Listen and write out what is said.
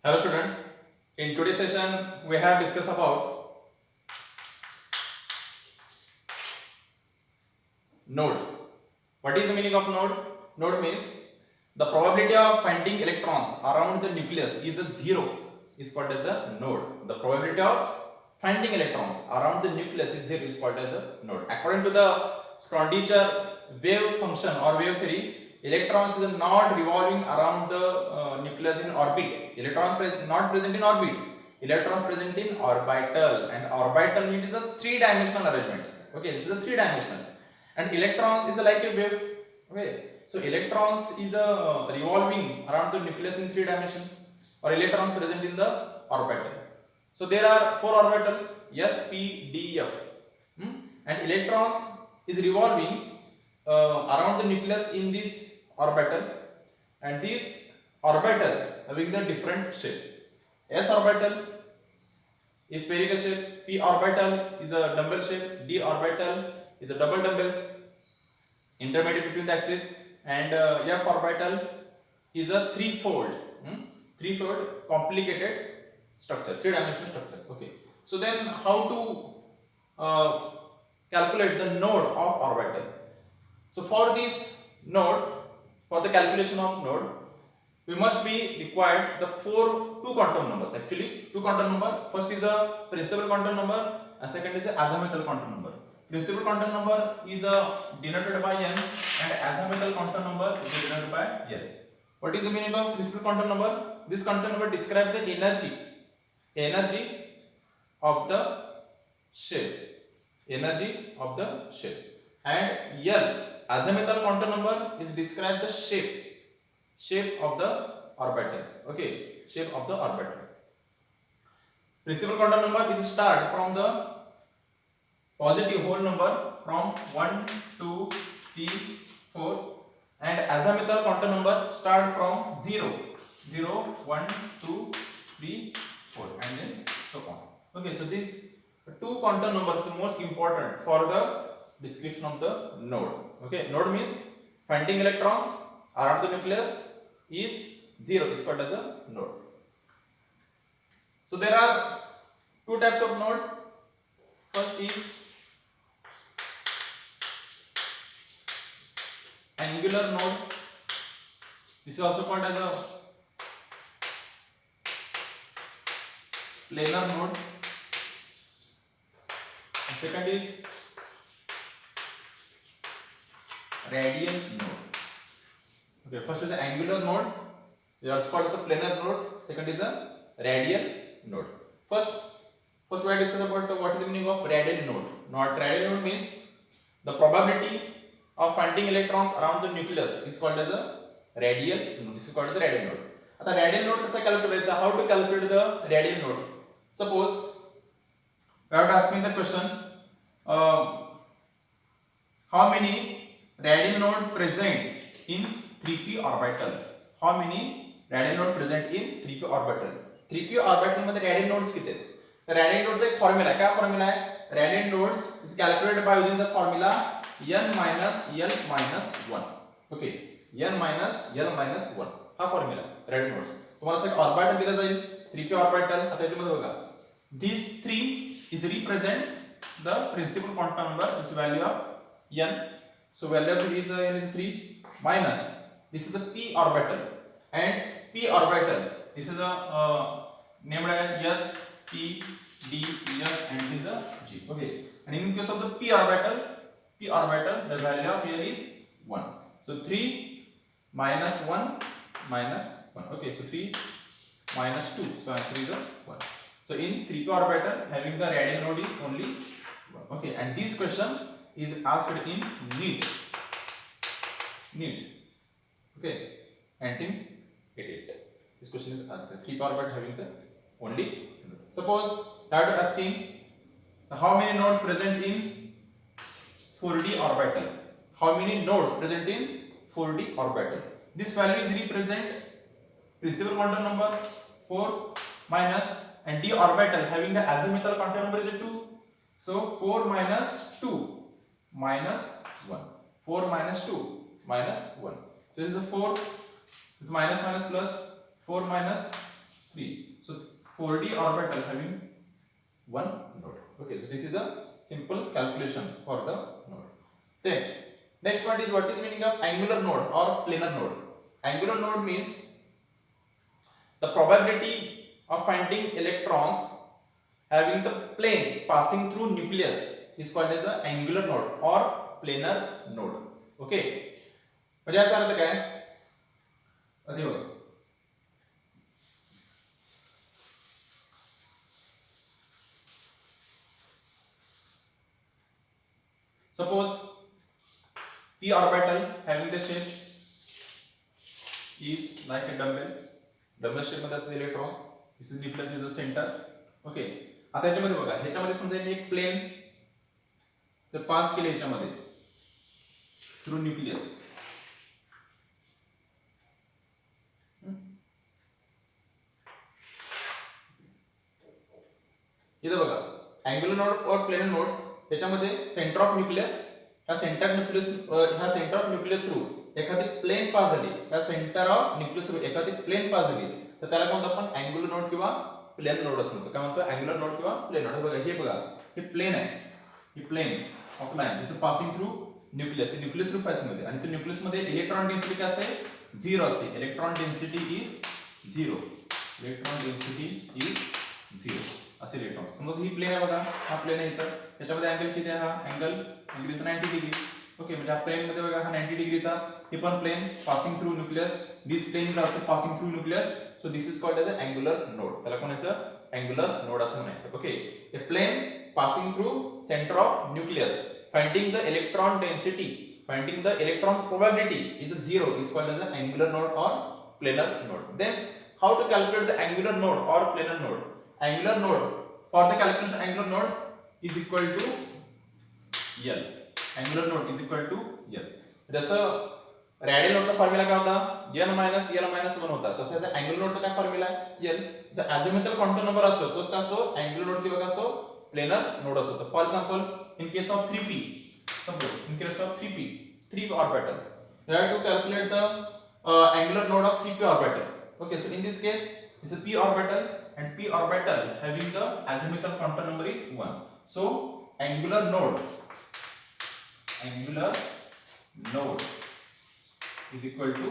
Hello student, in today's session we have discussed about node. What is the meaning of node? Node means the probability of finding electrons around the nucleus is a zero is called as a node. The probability of finding electrons around the nucleus is zero is called as a node. According to the Schrödinger wave function or wave theory, electrons is not revolving around the nucleus in orbit. Not present in orbit. Electron present in orbital, and orbital means a three-dimensional arrangement. Okay, this is a three-dimensional, and electrons is like a wave. Okay, so electrons is a revolving around the nucleus in three dimension, or electrons present in the orbital. So there are four orbital S, P, D, F, and electrons is revolving around the nucleus in this orbital, and this orbital having the different shape. S orbital is spherical shape, P orbital is a dumbbell shape, D orbital is a double dumbbells intermediate between the axis, and F orbital is a threefold complicated structure, three-dimensional structure. Okay, so then how to calculate the node of orbital? So for this node, for the calculation of node, we must be required the two quantum numbers. Actually, two quantum number. First is a principal quantum number, and second is a azimuthal quantum number. Principal quantum number is denoted by n, and azimuthal quantum number is denoted by l. What is the meaning of principal quantum number? This quantum number describes the energy of the shell, and l, azimuthal quantum number, is describe the shape of the orbital. Okay, shape of the orbital. Principal quantum number is start from the positive whole number from 1, 2, 3, 4, and azimuthal quantum number start from 0, 1, 2, 3, 4, and then so on. Okay, so these two quantum numbers are most important for the description of the node. Okay, node means finding electrons around the nucleus is 0 is called as a node. So there are two types of node. First is angular node. This is also called as a planar node. The second is radial node. Okay, first is an angular node, it is called as a planar node. Second is a radial node. First we are discuss about what is the meaning of radial node. Not radial node means the probability of finding electrons around the nucleus is called as a radial node. This is called as a radial node. आता radial node कसा calculate? How to calculate the radial node? Suppose you have to ask me the question, how many radial node present in 3p orbital? How many radial node present in 3p orbital? 3p orbital मध्ये radial nodes किती आहेत? तर radial nodes एक formula आहे. काय formula आहे? Radial nodes is calculated by using the formula n minus l minus 1. Okay, n minus l minus 1 हा formula radial nodes. तुम्हाला एक ऑर्बिटल दिला जाईल 3p ऑर्बिटल. आता याच्यामध्ये बघा, these 3 is represent the principal quantum number, this value of n. So value of n is 3 minus this is a p orbital, and p orbital this is a named as s, p, d, f, and this is a g. Okay, and in case of the p orbital the value of here is 1. So 3 minus 1 minus 1. Okay, so 3 minus 2, so answer is a 1. So in 3p orbital having the radial node is only 1. Okay, and this question is asked in NEET. Okay, 1988. This question is asked. 3p orbital having the only. Suppose I have to asking how many nodes present in 4d orbital. How many nodes present in 4d orbital? This value is represent principal quantum number 4 minus, and d orbital having the azimuthal quantum number is 2. So 4 minus 2 minus 1. 4 minus 2 minus 1. So this is a 4. This minus minus plus 4 minus 3. So 4d orbital having one node. Okay, so this is a simple calculation for the node. Then next point is, what is meaning of angular node or planar node? Angular node means the probability of finding electrons having the plane passing through nucleus is called as a angular node or planar node. Okay, म्हणजे याचा अर्थ काय? अरे बघा, suppose p orbital having the shape is like a dumbbell shape मध्ये असलेले electrons, this is nucleus is the center. Okay, आता याच्यामध्ये बघा, ह्याच्यामध्ये समजा एक प्लेन तर पास केले ह्याच्यामध्ये थ्रू न्यूक्लियस. इथं बघा, अँग्युलर नोड और प्लेनर नोड्स, त्याच्यामध्ये सेंटर ऑफ न्यूक्लियस, ह्या सेंटर ऑफ न्यूक्लियस थ्रू एखादी प्लेन पास झाली, ह्या सेंटर ऑफ न्यूक्लियस थ्रू एखादी प्लेन पास झाली, तर त्याला काय म्हणतो आपण? अँग्युलर नोड किंवा प्लेन नोड असं म्हणतो. काय म्हणतो? अँग्युलर नोड किंवा प्लेन नोड. बघा, हे प्लेन आहे, हे plane of line this passing through nucleus, nucleus through passing मध्ये, आणि त्या न्यूक्लियस मध्ये इलेक्ट्रॉन डेन्सिटी काय असते? 0 असते. Electron density is 0. Electron density is 0 असे इलेक्ट्रॉन. समजा ही प्लेन आहे बघा, हा प्लेन आहे इथं, त्याच्यामध्ये अँगल किती आहे? हा अँगल डिग्रीचा 90 डिग्री. ओके, म्हणजे हा प्लेन मध्ये बघा, हा 90 डिग्रीचा, हे पण plane passing through nucleus, this plane is also passing through nucleus, so this is called as a angular node. त्याला कोणाचं? अँगुलर नोड असं म्हणायचं. Okay, a plane passing through centre of nucleus, finding the electron density, finding the electron's probability is 0 is called as an angular node or planar node. Then how to calculate the angular node or planar node? Angular node, for the calculation angular node is equal to L. Angular node is equal to L. जसं radial नोडचा formula काय होता? n minus l minus 1 होता. तसं याचा angular नोडचा काय formula आहे? L. जर अझिमुथल quantum number असतो तोच काय असतो? अँग्युलर नोड किंवा काय असतो? प्लेनर नोड असतो. For example, in case of 3p, suppose in case of 3p, 3 orbital, we have to calculate the angular node of 3p orbital. Okay, so in this case it's a p orbital, and p orbital having the azimuthal quantum number is 1. So angular node is equal to